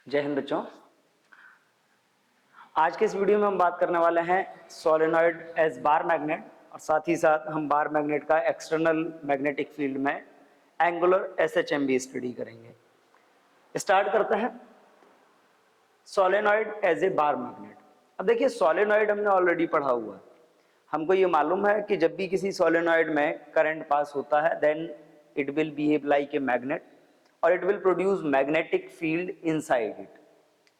जय हिंद बच्चों। आज के इस वीडियो में हम बात करने वाले हैं सोलेनॉइड एज बार मैग्नेट और साथ ही साथ हम बार मैग्नेट का एक्सटर्नल मैग्नेटिक फील्ड में एंगुलर एसएचएमबी स्टडी करेंगे। स्टार्ट करते हैं solenoid as a bar magnet. अब देखिए सोलेनॉइड हमने ऑलरेडी पढ़ा हुआ है। हमको ये मालूम है कि जब भी किसी सोलेनॉइड में करंट पास होता है then it will behave like a magnet और it will produce magnetic field inside it.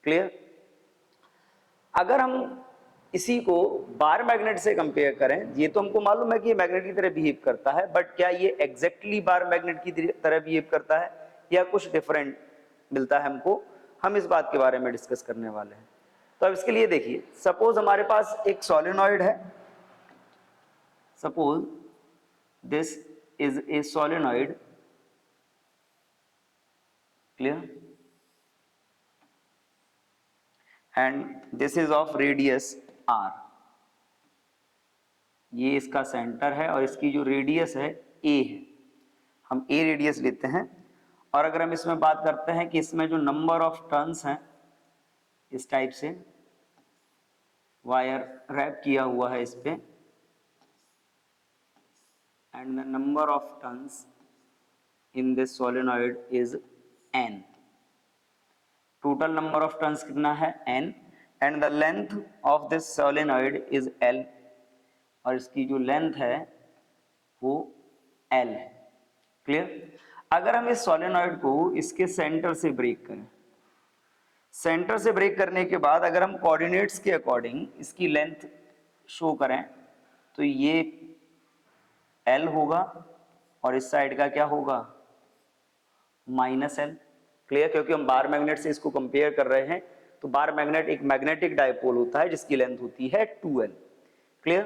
Clear? अगर हम इसी को बार मैग्नेट से कंपेयर करें, ये तो हमको मालूम है कि ये मैग्नेट की तरह बिहेव करता है, बट क्या ये एग्जैक्टली बार मैग्नेट की तरह बिहेव करता है या कुछ डिफरेंट मिलता है हमको, हम इस बात के बारे में डिस्कस करने वाले हैं। तो अब इसके लिए देखिए, सपोज हमारे पास एक सोलेनॉइड है, suppose this is a solenoid, clear, and this is of radius r। ये इसका सेंटर है और इसकी जो रेडियस है a है, हम a रेडियस लेते हैं। और अगर हम इसमें बात करते हैं कि इसमें जो नंबर ऑफ टर्न्स हैं, इस टाइप से वायर रैप किया हुआ है इस पे, and the number of turns in this solenoid is n। Total number of turns कितना है n, and the length of this solenoid is l, और इसकी जो लेंथ है वो l है। क्लियर? अगर हम इस सोलेनॉइड को इसके सेंटर से ब्रेक करें, सेंटर से ब्रेक करने के बाद अगर हम कोऑर्डिनेट्स के अकॉर्डिंग इसकी लेंथ शो करें तो ये l होगा और इस साइड का क्या होगा, -l। क्लियर? क्योंकि हम बार मैग्नेट से इसको कंपेयर कर रहे हैं, तो बार मैग्नेट एक मैग्नेटिक डायपोल होता है जिसकी लेंथ होती है 2l। क्लियर?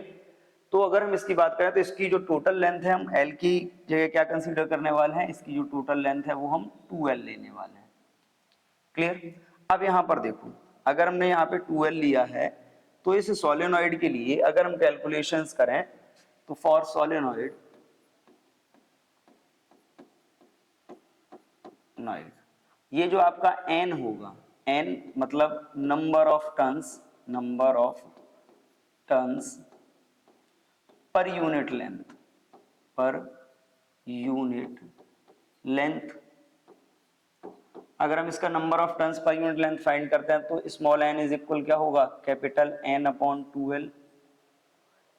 तो अगर हम इसकी बात करें तो इसकी जो टोटल लेंथ है हम l की जगह क्या कंसीडर करने वाले हैं, इसकी जो टोटल लेंथ है वो हम 2l लेने वाले हैं। क्लियर? अब यहां पर देखो, अगर हमने यहाँ पे 2l लिया है तो इस सोलेनॉइड के लिए अगर हम कैलकुलेशंस करें तो फॉर सोलेनॉइड नॉइड, ये जो आपका n होगा, n मतलब number of turns per unit length. अगर हम इसका number of turns per unit length find करते हैं तो स्मॉल n इज इक्वल क्या होगा, कैपिटल N अपॉन 2l।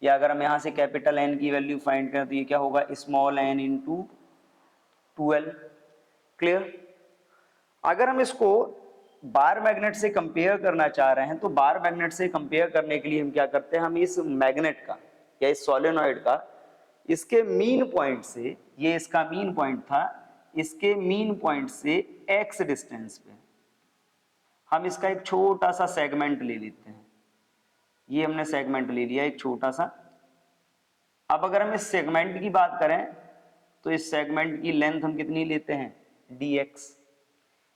या अगर हम यहां से कैपिटल N की वैल्यू फाइंड करें तो ये क्या होगा, small n into 2l। Clear? अगर हम इसको बार मैग्नेट से कंपेयर करना चाह रहे हैं तो बार मैग्नेट से कंपेयर करने के लिए हम क्या करते हैं, हम इस मैग्नेट का या इस सोलेनॉइड का इसके मीन पॉइंट से, ये इसका मीन पॉइंट था, इसके मीन पॉइंट से x डिस्टेंस पे हम इसका एक छोटा सा सेगमेंट ले लेते हैं। ये हमने सेगमेंट ले लिया एक छोटा सा। अब अगर हम इस सेगमेंट की बात करें तो इस सेगमेंट की लेंथ हम कितनी लेते हैं, dx।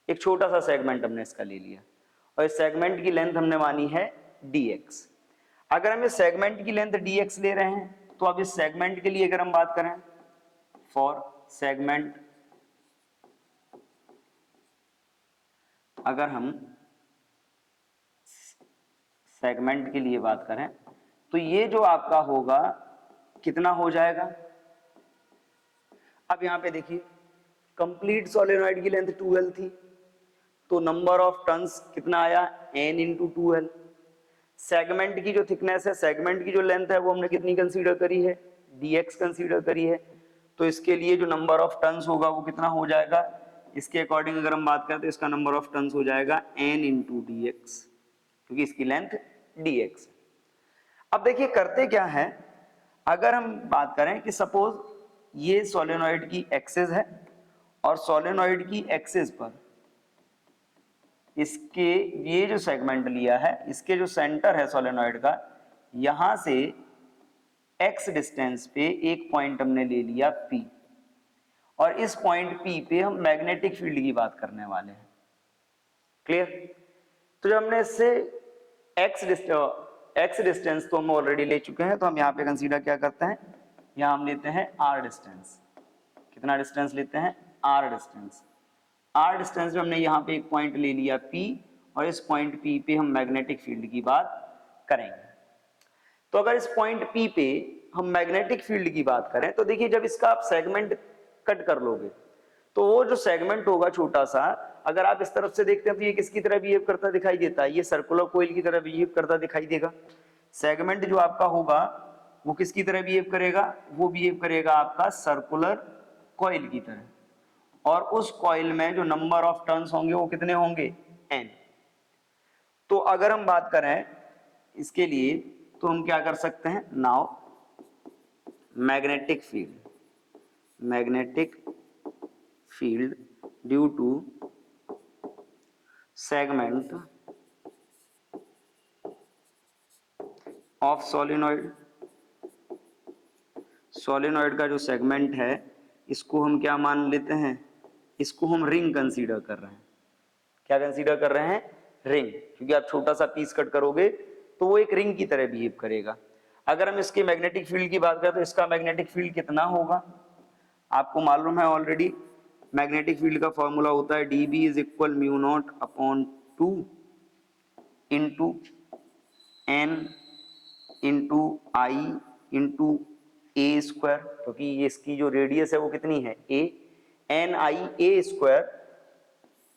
एक छोटा सा सेगमेंट हमने इसका ले लिया और इस सेगमेंट की लेंथ हमने मानी है dx। अगर हम इस सेगमेंट की लेंथ dx ले रहे हैं तो अब इस सेगमेंट के लिए अगर हम बात करें, फॉर सेगमेंट, अगर हम सेगमेंट के लिए बात करें तो ये जो आपका होगा कितना हो जाएगा। अब यहां पे देखिए, कंप्लीट सोलेनॉइड की लेंथ 2l थी तो नंबर ऑफ टर्न्स कितना आया, n इंटू 2l। सेगमेंट की जो थिकनेस है, सेगमेंट की जो लेंथ है वो हमने कितनी कंसीडर करी है, dx कंसीडर करी है। तो इसके लिए जो नंबर ऑफ टर्न्स होगा वो कितना हो जाएगा, इसके अकॉर्डिंग अगर हम बात करें तो इसका नंबर ऑफ टर्न्स हो जाएगा n इंटू dx, क्योंकि इसकी लेंथ dx। अब देखिए करते क्या है, अगर हम बात करें कि सपोज ये सोलेनॉइड की एक्सिस है और सोलेनॉइड की एक्सिस पर इसके ये जो सेगमेंट लिया है, इसके जो सेंटर है सोलेनॉइड का, यहां से x डिस्टेंस पे एक पॉइंट हमने ले लिया P, और इस पॉइंट P पे हम मैग्नेटिक फील्ड की बात करने वाले हैं। क्लियर? तो जब हमने इससे x डिस्टेंस तो हम ऑलरेडी ले चुके हैं, तो हम यहाँ पे कंसीडर क्या करते हैं, यहाँ हम लेते हैं r डिस्टेंस। कितना डिस्टेंस लेते हैं, r डिस्टेंस। r डिस्टेंस में हमने यहाँ पे एक पॉइंट ले लिया P, और इस पॉइंट P पे हम मैग्नेटिक फील्ड की बात करेंगे। तो अगर इस पॉइंट P पे हम मैग्नेटिक फील्ड की बात करें तो देखिए, जब इसका आप सेगमेंट कट कर लोगे तो वो जो सेगमेंट होगा छोटा सा, अगर आप इस तरफ से देखते हैं तो ये किसकी तरह बिहेव करता दिखाई देता है? ये सर्कुलर कोइल की तरह बिहेव करता दिखाई देगा। सेगमेंट जो आपका होगा वो किसकी तरह बिहेव करेगा? वो बिहेव करेगा आपका सर्कुलर कॉइल की तरह, और उस कॉइल में जो नंबर ऑफ टर्न्स होंगे वो कितने होंगे? n। तो अगर हम बात करें इसके लिए तो हम क्या कर सकते हैं? Now magnetic field due to segment of solenoid का जो सेगमेंट है इसको हम क्या मान लेते हैं? इसको हम रिंग कंसीडर कर रहे हैं। क्या कंसीडर कर रहे हैं? रिंग, क्योंकि आप छोटा सा पीस कट करोगे तो वो एक रिंग की तरह बिहेव करेगा। अगर हम इसके मैग्नेटिक फील्ड की बात करें तो इसका मैग्नेटिक फील्ड कितना होगा? आपको मालूम है ऑलरेडी, मैग्नेटिक फील्ड का फॉर्मूला होता है dB is equal mu naught upon 2 into n into I into A square, क्योंकि ये इसकी जो रेडियस है वो कितनी है? a, n i a square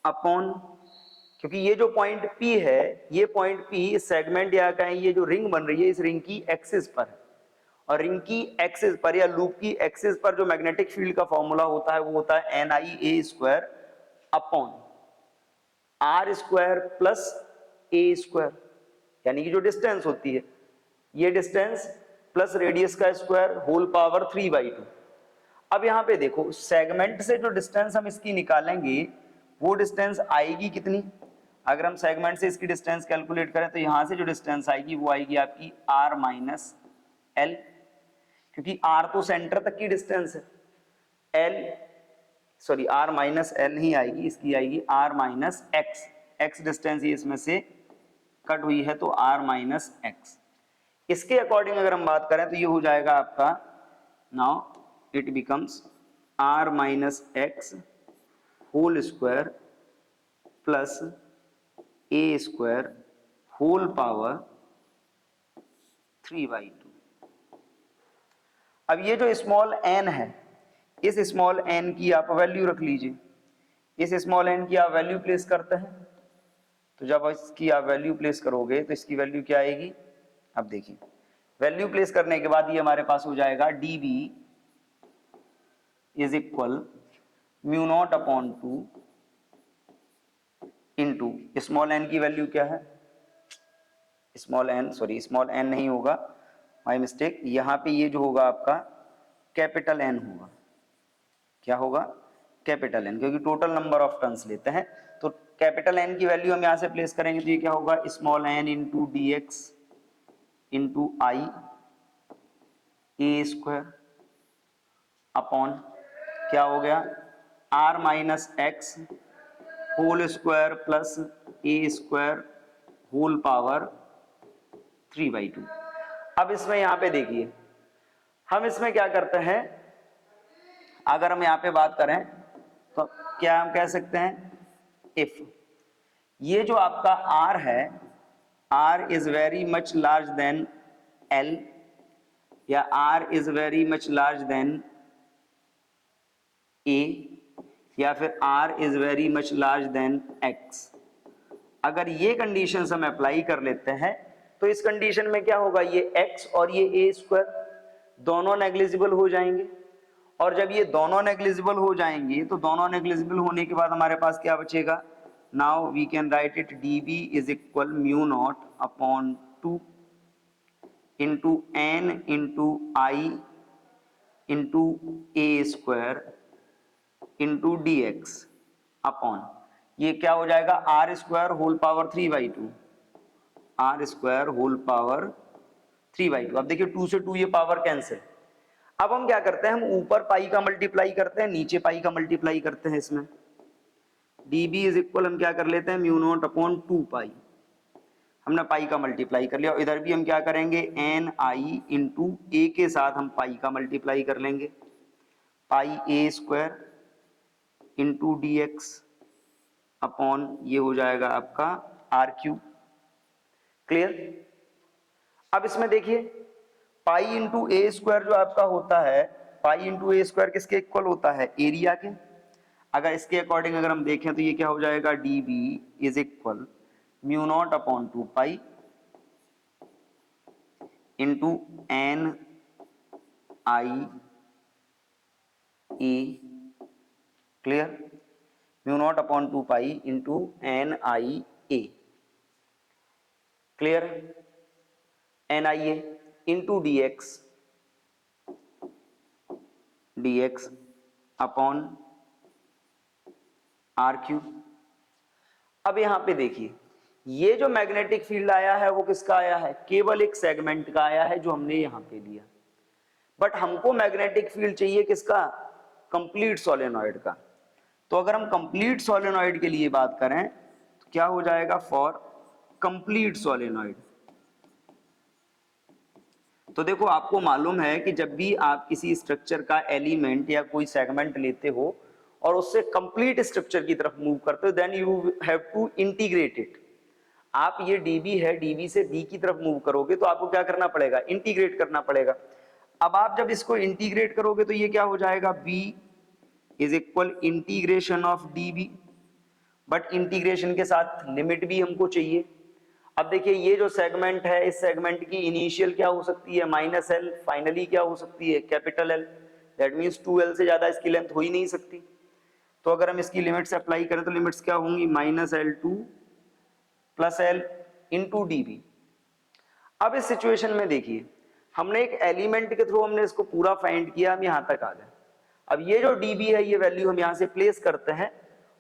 upon, क्योंकि ये जो पॉइंट P है, ये पॉइंट P इस सेगमेंट या कहें ये जो रिंग बन रही है इस रिंग की एक्सिस पर है, और रिंग की एक्सिस पर या लूप की एक्सिस पर जो मैग्नेटिक फील्ड का फॉर्मूला होता है वो होता है NiA square upon r square plus a square, यानी कि जो डिस्टेंस होती है ये डिस्टेंस प्लस रेडियस का स्क्वायर होल पावर 3/2। अब यहाँ पे देखो, सेगमेंट से जो डिस्टेंस हम इसकी निकालेंगे वो डिस्टेंस आएगी कितनी? अगर हम सेगमेंट से इसकी डिस्टेंस कैलकुलेट करें तो यहाँ से जो डिस्टेंस आएगी वो आएगी आपकी r माइनस एल, क्योंकि r तो सेंटर तक की डिस्टेंस है। r माइनस एल नहीं आएगी, इसकी आएगी r minus X. x distance ही इसमें से कट हुई है तो r माइनस एक्स। इसके अकॉर्डिंग अगर हम बात करें तो ये हो जाएगा आपका, now it becomes r minus X whole square plus a square whole power 3/2। अब ये जो स्मॉल n है, इस स्मॉल n की आप वैल्यू रख लीजिए। इस स्मॉल n की आप वैल्यू प्लेस करते हैं तो जब इसकी आप वैल्यू प्लेस करोगे तो इसकी वैल्यू क्या आएगी? अब देखिए, वैल्यू प्लेस करने के बाद ये हमारे पास हो जाएगा dB is equal mu naught upon 2 into small n की वैल्यू क्या है? स्मॉल n नहीं होगा, माई मिस्टेक। यहाँ पे ये जो होगा आपका कैपिटल N होगा। क्या होगा? कैपिटल N, क्योंकि टोटल नंबर ऑफ टर्न्स लेते हैं तो कैपिटल N की वैल्यू हम यहाँ से प्लेस करेंगे तो ये क्या होगा? Small n into D X into I A square upon क्या हो गया? r minus X whole square plus A square whole power 3/2। अब इसमें यहाँ पे देखिए, हम इसमें क्या करते हैं, अगर हम यहाँ पे बात करें तो क्या हम कह सकते हैं? इफ ये जो आपका r है, r is very much large than l, या r is very much large than a, या फिर r is very much large than x, अगर ये कंडीशंस हम अप्लाई कर लेते हैं तो इस कंडीशन में क्या होगा? ये x और ये a स्क्वायर दोनों नेग्लिजिबल हो जाएंगे, और जब ये दोनों नेग्लिजिबल हो जाएंगे तो दोनों नेग्लिजिबल होने के बाद हमारे पास क्या बचेगा? Now we can write it dB is equal mu naught upon 2 into n into I into A square into D X upon, ये क्या हो जाएगा? r square whole power 3/2, r square whole power 3/2। अब देखिए 2 से 2 ये पावर कैंसिल। अब हम क्या करते हैं? हम ऊपर पाई का मल्टीप्लाई करते हैं, नीचे पाई का मल्टीप्लाई करते हैं। इसमें dB इज इक्वल हम क्या कर लेते हैं? म्यू नॉट अपॉन 2 पाई, हमने पाई का मल्टीप्लाई कर लिया। और इधर भी हम क्या करेंगे? एन आई इंटू ए के साथ हम पाई का मल्टीप्लाई कर लेंगे, pi A square into D X upon ये हो जाएगा आपका आर क्यूब। क्लियर। अब इसमें देखिए पाई इंटू ए स्क्वायर जो आपका होता है, पाई इंटू ए स्क्वायर किसके इक्वल होता है, एरिया के। अगर इसके अकॉर्डिंग अगर हम देखें तो ये क्या हो जाएगा, D B is equal mu naught upon 2 pi into N I A. Clear. Mu naught upon 2 pi into N I A. Clear. N I A into D X upon R cube. अब यहां पे देखिए ये जो magnetic field आया है वो किसका आया है, केवल एक सेगमेंट का आया है जो हमने यहां पे लिया। बट हमको मैग्नेटिक फील्ड चाहिए किसका, कंप्लीट सोलेनॉइड का। तो अगर हम कंप्लीट सोलेनॉइड के लिए बात करें तो क्या हो जाएगा, फॉर कंप्लीट सोलेनॉइड। तो देखो आपको मालूम है कि जब भी आप किसी स्ट्रक्चर का एलिमेंट या कोई सेगमेंट लेते हो और उससे कंप्लीट स्ट्रक्चर की तरफ मूव करते हो, then you have to integrate it. आप ये डीबी है, डीबी से बी की तरफ मूव करोगे तो आपको क्या करना पड़ेगा, इंटीग्रेट करना पड़ेगा। अब आप जब इसको इंटीग्रेट करोगे तो ये क्या हो जाएगा, B is equal integration of DB. But integration के साथ लिमिट भी हमको चाहिए। अब देखिए ये जो सेगमेंट है, इस सेगमेंट की इनिशियल क्या हो सकती है, माइनस एल, फाइनली क्या हो सकती है, capital L. That means 2l से ज्यादा इसकी लेंथ हो ही नहीं सकती। तो अगर हम इसकी लिमिट्स अप्लाई करें तो लिमिट्स क्या होंगी, -L2 plus L into D B. अब इस सिचुएशन में देखिए हमने एक एलिमेंट के थ्रू हमने इसको पूरा फाइंड किया, हम यहां तक आ गए। अब ये जो डी बी है ये वैल्यू हम यहां से प्लेस करते हैं,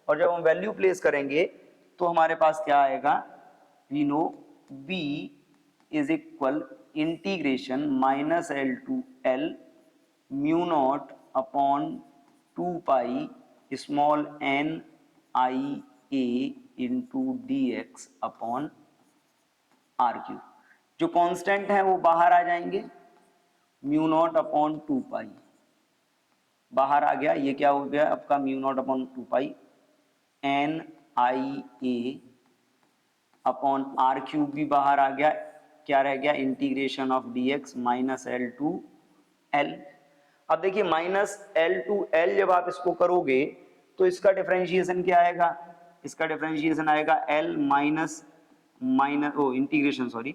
और जब हम वैल्यू प्लेस करेंगे तो हमारे पास क्या आएगा, we know b is equal integration -L to L mu naught upon 2 pi small n I A into D X upon R cube. जो कांस्टेंट है वो बाहर आ जाएंगे, म्यू नॉट अपॉन 2 पाई बाहर आ गया, ये क्या हो गया आपका, mu naught upon 2 pi N I A upon R cube भी बाहर आ गया। क्या रह गया, integration of D X -L to L। अब देखिए -L टू L जब आप इसको करोगे तो इसका डिफरेंशिएशन क्या आएगा, इसका डिफरेंशिएशन आएगा L माइनस इंटीग्रेशन सॉरी।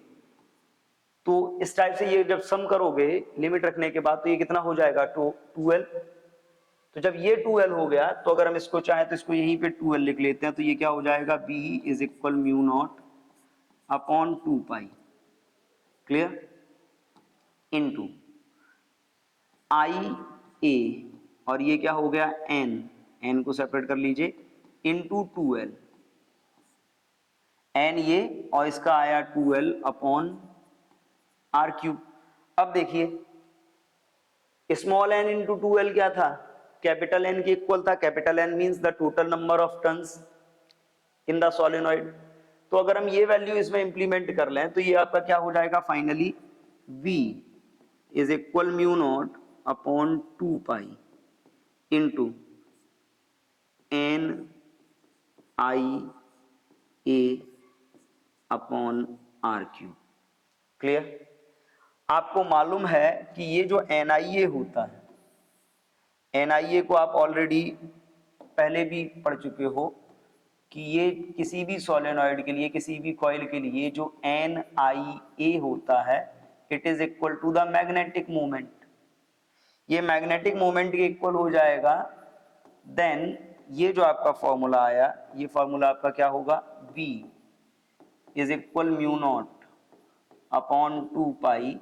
तो इस टाइप से ये जब सम करोगे लिमिट रखने के बाद तो ये कितना हो जाएगा, 2l। तो जब ये 2l हो गया तो अगर हम इसको चाहें तो इसको यहीं पे 2l लिख लेते हैं, तो ये क्या हो जाएगा, b is equal mu naught upon 2 pi. Clear. Into I A, और ये क्या हो गया, n को सेपरेट कर लीजिए, इनटू 2l n ये, और इसका आया 2l अपॉन आर क्यूब। अब देखिए स्मॉल n इंटू 2l क्या था, कैपिटल N के इक्वल था। Capital N means the total number of turns in the solenoid. तो अगर हम ये वैल्यू इसमें इंप्लीमेंट कर लें तो ये आपका क्या हो जाएगा, finally v is equal mu naught upon 2 pi into N I A upon R cube. Clear. आपको मालूम है कि ये जो NIA होता है, NIA को आप ऑलरेडी पहले भी पढ़ चुके हो कि ये किसी भी सोलेनॉइड के लिए, किसी भी कॉइल के लिए जो NIA होता है it is equal to the magnetic moment. ये मैग्नेटिक मोमेंट के इक्वल हो जाएगा। देन ये जो आपका फॉर्मूला आया, ये फॉर्मूला आपका क्या होगा, V is equal mu naught upon 2 pi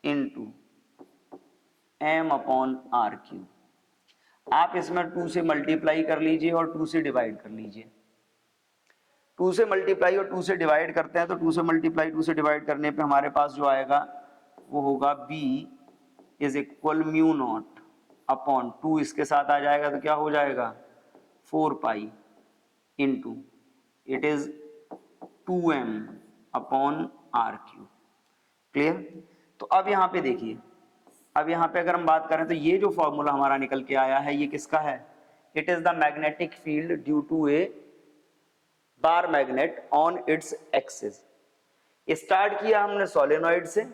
into m upon R cube. आप इसमें 2 से मल्टीप्लाई कर लीजिए और 2 से डिवाइड कर लीजिए। 2 से मल्टीप्लाई और 2 से डिवाइड करते हैं तो 2 से मल्टीप्लाई 2 से डिवाइड करने पे हमारे पास जो आएगा वो होगा b is equal mu naught upon 2 इसके साथ आ जाएगा तो क्या हो जाएगा, 4 pi into it is 2m upon R cube. Clear. तो अब यहाँ पे देखिए, अब यहाँ पे अगर हम बात करें तो ये जो फॉर्मूला हमारा निकल के आया है ये किसका है, it is the magnetic field due to a bar magnet on its axis. Start किया हमने सोलेनॉइड से,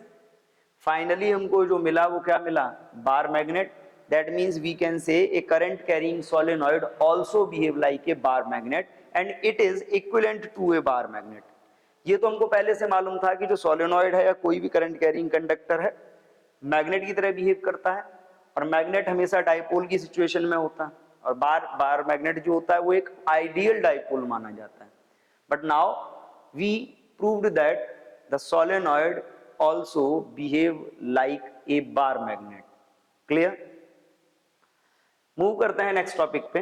फाइनली हमको जो मिला वो क्या मिला, bar magnet. That means we can say a current carrying solenoid also behave like a bar magnet and it is equivalent to a bar magnet. ये तो हमको पहले से मालूम था कि जो सोलेनॉइड है या कोई भी करंट कैरिंग कंडक्टर है मैग्नेट की तरह बिहेव करता है, और मैग्नेट हमेशा डाइपोल की सिचुएशन में होता है, और बार मैग्नेट जो होता है वो एक आइडियल डाइपोल माना जाता है। But now we proved that the solenoid also behave like a bar magnet। Clear? Move करते हैं नेक्स्ट टॉपिक पे।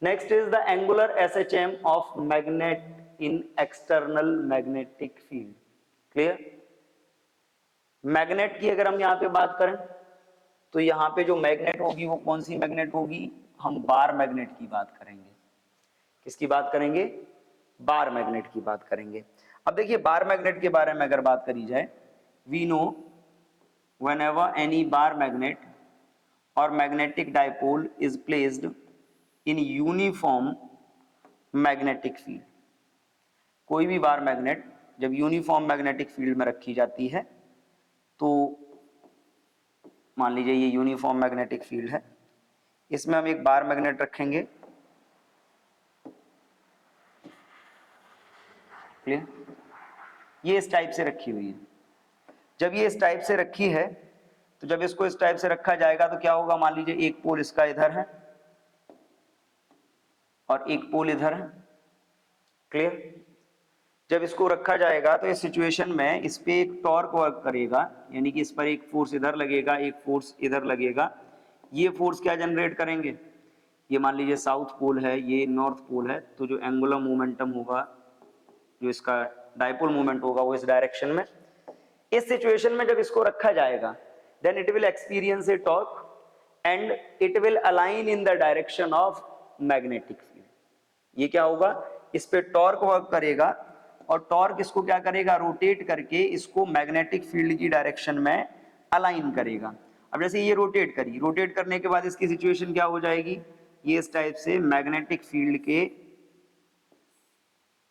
Next is the angular SHM of magnet in external magnetic field. Clear? Magnet की अगर हम यहां पे बात करें तो यहां पे जो मैग्नेट होगी वो कौन सी मैग्नेट होगी, हम बार मैग्नेट की बात करेंगे। किसकी बात करेंगे, बार मैग्नेट की बात करेंगे। अब देखिए बार मैग्नेट के बारे में अगर बात करी जाए, we know whenever any bar magnet और magnetic dipole is placed in uniform magnetic field. कोई भी बार मैग्नेट जब यूनिफॉर्म मैग्नेटिक फील्ड में रखी जाती है तो मान लीजिए ये यूनिफॉर्म मैग्नेटिक फील्ड है, इसमें हम एक बार मैग्नेट रखेंगे। क्लियर? ये इस टाइप से रखी हुई है। जब ये इस टाइप से रखी है तो जब इसको इस टाइप से रखा जाएगा तो क्या होगा, मान लीजिए एक पोल इसका इधर है और एक पोल इधर है। क्लियर? जब इसको रखा जाएगा तो इस सिचुएशन में इस पे एक टॉर्क वर्क करेगा, यानी कि इस पर एक फोर्स इधर लगेगा, एक फोर्स इधर लगेगा। ये फोर्स क्या जनरेट करेंगे, ये मान लीजिए साउथ पोल है, ये नॉर्थ पोल है, तो जो एंगुलर मोमेंटम होगा, जो इसका डाइपोल मोमेंट होगा वो इस डायरेक्शन में। इस सिचुएशन में जब इसको रखा जाएगा then it will experience a torque and it will align in the direction of magnetic field. ये क्या होगा, इस पे टॉर्क वर्क करेगा और टॉर्क इसको क्या करेगा, रोटेट करके इसको मैग्नेटिक फील्ड की डायरेक्शन में अलाइन करेगा। अब जैसे ये रोटेट करी, रोटेट करने के बाद इसकी सिचुएशन क्या हो जाएगी, ये इस टाइप से मैग्नेटिक फील्ड के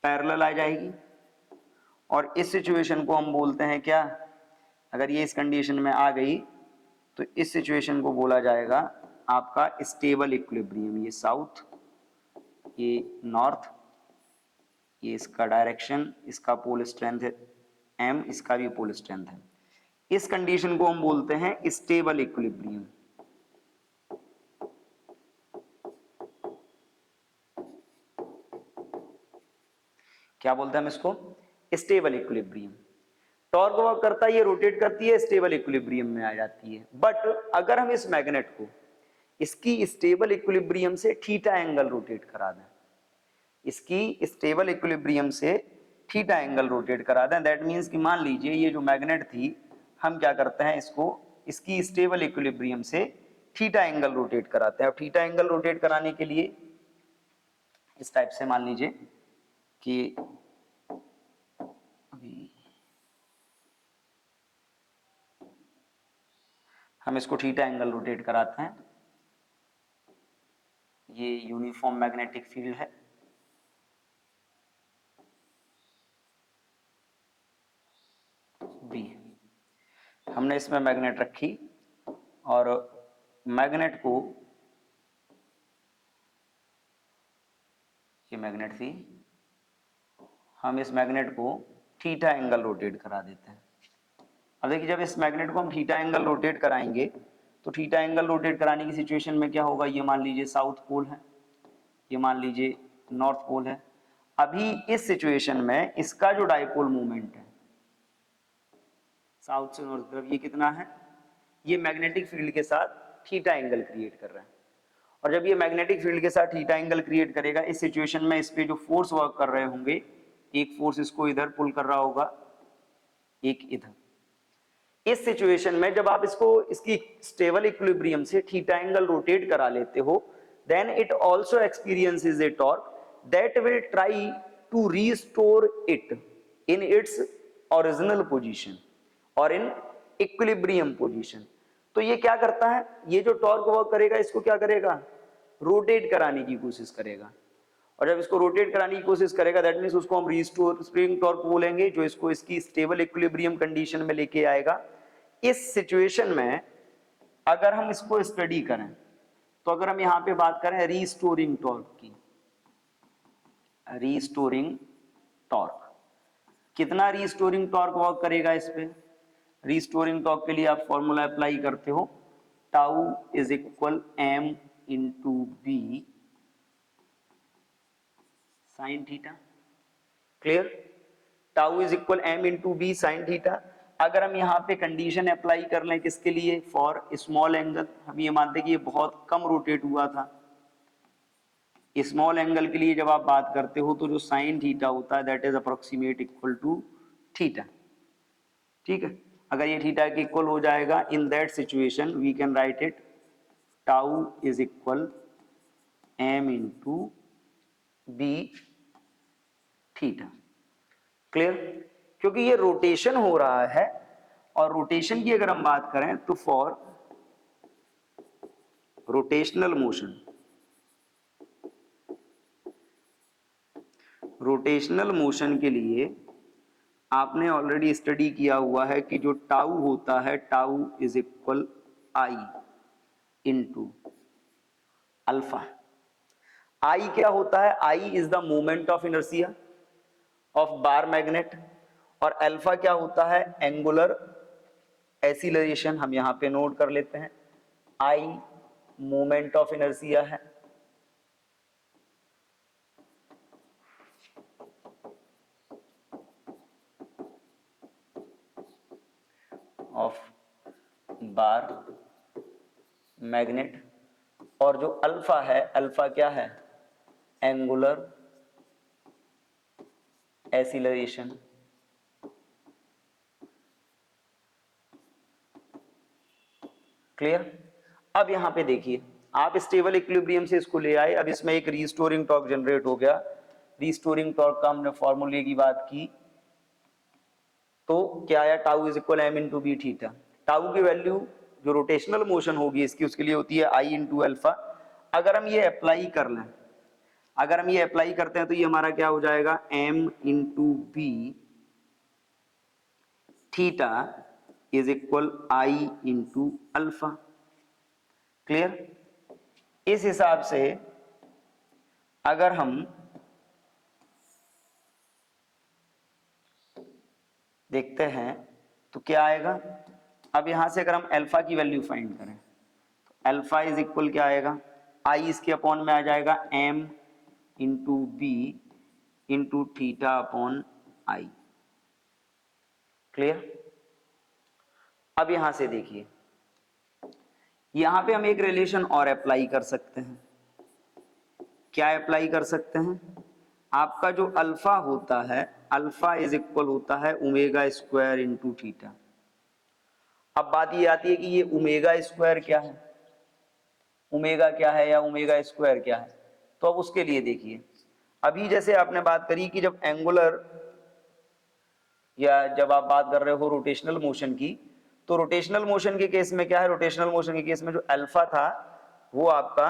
पैरेलल आ जाएगी, और इस सिचुएशन को हम बोलते हैं क्या, अगर ये इस कंडीशन में आ गई तो इस सिचुएशन को बोला जाएगा आपका स्टेबल इक्विलिब्रियम। ये साउथ, ये नॉर्थ, ये इसका डायरेक्शन, इसका पोल स्ट्रेंथ है m, इसका भी पोल स्ट्रेंथ है। इस कंडीशन को हम बोलते हैं स्टेबल इक्विलिब्रियम। क्या बोलते हैं हम इसको, स्टेबल इक्विलिब्रियम। टॉर्क वर्क करता है, ये रोटेट करती है, स्टेबल इक्विलिब्रियम में आ जाती है। बट अगर हम इस मैग्नेट को इसकी स्टेबल इक्विलिब्रियम से थीटा एंगल रोटेट करा दें, इसकी स्टेबल इक्विलिब्रियम से थीटा एंगल रोटेट करा दें, दैट मीन्स कि मान लीजिए ये जो मैग्नेट थी, हम क्या करते हैं इसको इसकी स्टेबल इक्विलिब्रियम से थीटा एंगल रोटेट कराते हैं। अब थीटा एंगल रोटेट कराने के लिए इस टाइप से मान लीजिए कि अभी हम इसको थीटा एंगल रोटेट कराते हैं। ये यूनिफॉर्म मैग्नेटिक फील्ड है, बी। हमने इसमें मैग्नेट रखी और मैग्नेट को, ये मैग्नेट थी, हम इस मैग्नेट को थीटा एंगल रोटेट करा देते हैं। अब देखिए जब इस मैग्नेट को हम थीटा एंगल रोटेट कराएंगे तो थीटा एंगल रोटेट कराने की सिचुएशन में क्या होगा, ये मान लीजिए साउथ पोल है, ये मान लीजिए नॉर्थ पोल है। अभी इस सिचुएशन में इसका जो डाइपोल मोमेंट है साउथ से नॉर्थ तरफ, ये कितना है, ये मैग्नेटिक फील्ड के साथ थीटा एंगल क्रिएट कर रहा है। और जब ये मैग्नेटिक फील्ड के साथ थीटा एंगल क्रिएट करेगा, इस सिचुएशन में इस पे जो फोर्स वर्क कर रहे होंगे, एक फोर्स इसको इधर पुल कर रहा होगा, एक इधर। इस सिचुएशन में जब आप इसको इसकी स्टेबल इक्विलिब्रियम से थीटा एंगल रोटेट करा लेते हो, then it also experiences a torque that will try to restore it in its original position और इन इक्विलिब्रियम पोजीशन। तो ये क्या करता है, ये जो टॉर्क वर्क करेगा इसको क्या करेगा, रोटेट कराने की कोशिश करेगा। और जब इसको रोटेट कराने की कोशिश करेगा दैट मीन्स उसको हम रीस्टोर स्प्रिंग टॉर्क बोलेंगे, जो इसको इसकी स्टेबल इक्विलिब्रियम कंडीशन में लेके आएगा। इस सिचुएशन में अगर हम इसको स्टडी करें तो अगर हम यहां पे बात करें रीस्टोरिंग टॉर्क की, रीस्टोरिंग टॉर्क, कितना रीस्टोरिंग टॉर्क वर्क करेगा इस पे? रीस्टोरिंग टॉर्क के लिए आप फॉर्मूला अप्लाई करते हो, tau is equal M into B sine theta. Clear? Tau is equal M into B sine theta. अगर हम यहाँ पे कंडीशन अप्लाई कर लें किसके लिए? फॉर स्मॉल एंगल, हम ये मानते कि ये बहुत कम रोटेट हुआ था। स्मॉल एंगल के लिए जब आप बात करते हो तो जो साइन थीटा होता है that is approximate equal to theta. ठीक है, अगर ये थीटा के इक्वल हो जाएगा in that situation we can write it tau is equal M into B theta. Clear? क्योंकि ये रोटेशन हो रहा है, और रोटेशन की अगर हम बात करें तो for rotational motion, rotational motion के लिए आपने ऑलरेडी स्टडी किया हुआ है कि जो टाउ होता है tau is equal I into alpha. I क्या होता है? I is the moment of inertia of bar magnet, और अल्फा क्या होता है? Angular acceleration. हम यहां पे नोट कर लेते हैं, आई मोमेंट ऑफ इनर्शिया है, ऑफ बार मैग्नेट, और जो अल्फा है, अल्फा क्या है? Angular acceleration. क्लियर? अब यहां पे देखिए, आप स्टेबल इक्विलिब्रियम से इसको ले आए, अब इसमें एक रीस्टोरिंग टॉर्क जनरेट हो गया। रीस्टोरिंग टॉर्क का हमने फॉर्मूले की बात की तो क्या आया? Tau is equal M into B theta. Tau की वैल्यू जो रोटेशनल मोशन होगी इसकी, उसके लिए होती है आई इंटू अल्फा। अगर हम ये अप्लाई कर लें, अगर हम ये अप्लाई करते हैं तो ये हमारा क्या हो जाएगा? M into B theta is equal I into alpha. Clear? इस हिसाब से अगर हम देखते हैं तो क्या आएगा? अब यहां से अगर हम अल्फा की वैल्यू फाइंड करें तो अल्फा इज इक्वल क्या आएगा? आई इसके अपॉन में आ जाएगा M into B into theta upon I. Clear? अब यहां से देखिए, यहां पे हम एक रिलेशन और अप्लाई कर सकते हैं। क्या अप्लाई कर सकते हैं? आपका जो अल्फा होता है, अल्फा इज इक्वल होता है ओमेगा स्क्वायर इंटू थीटा। अब बात ये आती है कि ये ओमेगा स्क्वायर क्या है, ओमेगा क्या है या ओमेगा स्क्वायर क्या है? तो अब उसके लिए देखिए, अभी जैसे आपने बात करी कि जब एंगुलर या जब आप बात कर रहे हो रोटेशनल मोशन की, तो रोटेशनल मोशन के केस में क्या है? रोटेशनल मोशन के केस में जो अल्फा था वो आपका,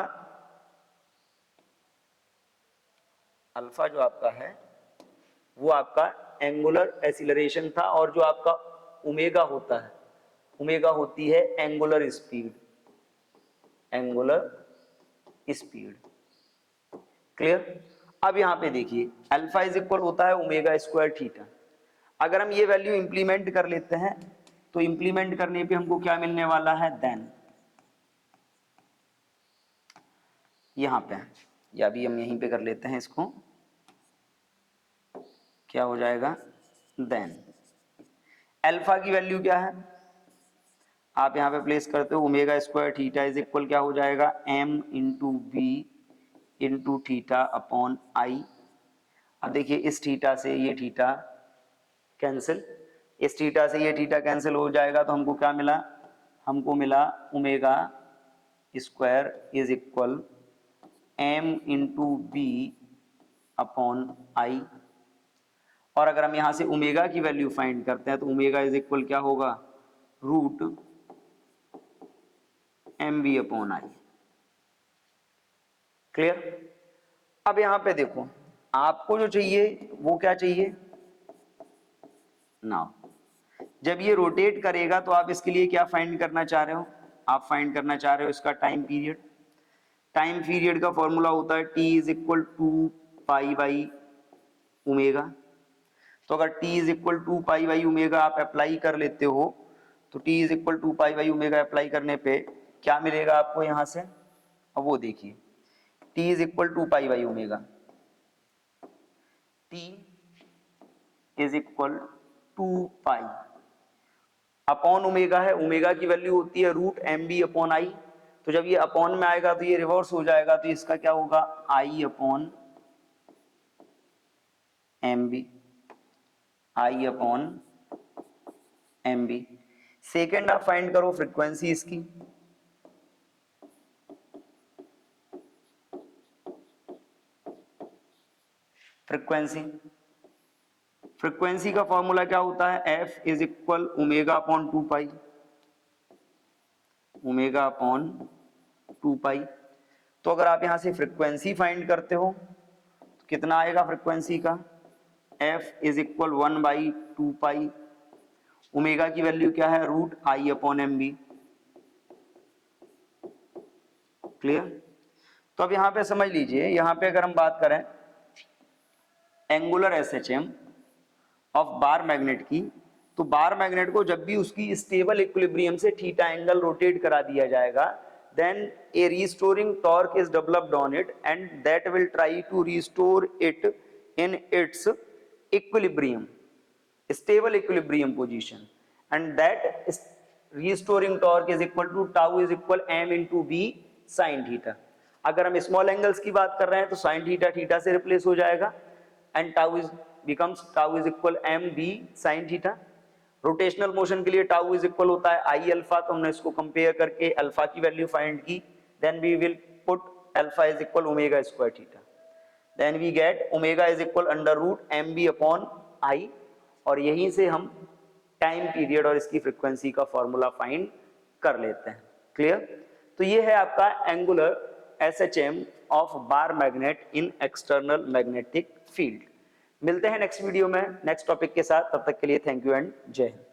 अल्फा जो आपका है वो आपका एंगुलर एक्सीलरेशन था, और जो आपका ओमेगा होता है, ओमेगा होती है angular speed, angular speed. Clear? अब यहां पे देखिए अल्फा इज इक्वल होता है ओमेगा स्क्वायर थीटा। अगर हम ये वैल्यू इंप्लीमेंट कर लेते हैं तो इंप्लीमेंट करने पे हमको क्या मिलने वाला है? देन यहां पे, या भी हम यहीं पे कर लेते हैं इसको, क्या हो जाएगा? देन अल्फा की वैल्यू क्या है? आप यहां पे प्लेस करते हो omega square theta is equal क्या हो जाएगा? M into B into theta upon I. अब देखिए इस थीटा से ये थीटा कैंसिल, इस थीटा से ये थीटा कैंसिल हो जाएगा, तो हमको क्या मिला? हमको मिला omega square is equal M into B upon I. और अगर हम यहां से ओमेगा की वैल्यू फाइंड करते हैं तो ओमेगा इज इक्वल क्या होगा? Root M B upon I. Clear? अब यहाँ पे देखो, आपको जो चाहिए वो क्या चाहिए ना, जब ये रोटेट करेगा तो आप इसके लिए क्या फाइंड करना चाह रहे हो, आप फाइंड करना चाह रहे हो इसका टाइम पीरियड। टाइम पीरियड का फॉर्मूला होता है t is equal to pi by omega. तो अगर t is equal to pi by omega आप अप्लाई कर लेते हो, तो t is equal to pi by omega apply करने पे क्या मिलेगा आपको यहां से, अब वो देखिए, t is equal to pi by omega, t is equal to pi upon omega है, ओमेगा की वैल्यू होती है root M B upon I. तो जब ये अपॉन में आएगा तो ये रिवर्स हो जाएगा, तो इसका क्या होगा I upon M B, I upon M B. Second आप फाइंड करो फ्रीक्वेंसी इसकी, फ्रीक्वेंसी का फॉर्मूला क्या होता है, F is equal omega upon two pi, omega upon two pi. तो अगर आप यहां से फ्रीक्वेंसी फाइंड करते हो तो कितना आएगा फ्रीक्वेंसी का, F is equal one by two pi, omega की वैल्यू क्या है root I upon M B. Clear. तो अब यहां पे समझ लीजिए, यहां पे अगर हम बात करें angular SHM of bar magnet की, तो बार मैग्नेट को जब भी उसकी स्टेबल इक्विलिब्रियम से थीटा एंगल रोटेट करा दिया जाएगा, then a restoring torque is developed on it and that will try to restore it in its equilibrium, stable equilibrium position, and that restoring torque is equal to tau is equal m into b sin theta। अगर हम small angles की बात कर रहे हैं तो sin theta theta से replace हो जाएगा and tau is equal m b sin theta. Rotational motion के लिए टाउ इज इक्वल होता है आई अल्फा, तो हमने इसको कंपेयर करके अल्फा की वैल्यू फाइंड की, then we will put alpha is equal omega square theta, then we get omega is equal under root M B upon I, और यहीं से हम टाइम पीरियड और इसकी फ्रीक्वेंसी का फॉर्मूला फाइंड कर लेते हैं। क्लियर। तो ये है आपका angular SHM of bar magnet in external magnetic field. मिलते हैं नेक्स्ट वीडियो में नेक्स्ट टॉपिक के साथ, तब तक के लिए थैंक यू एंड जय हिंद।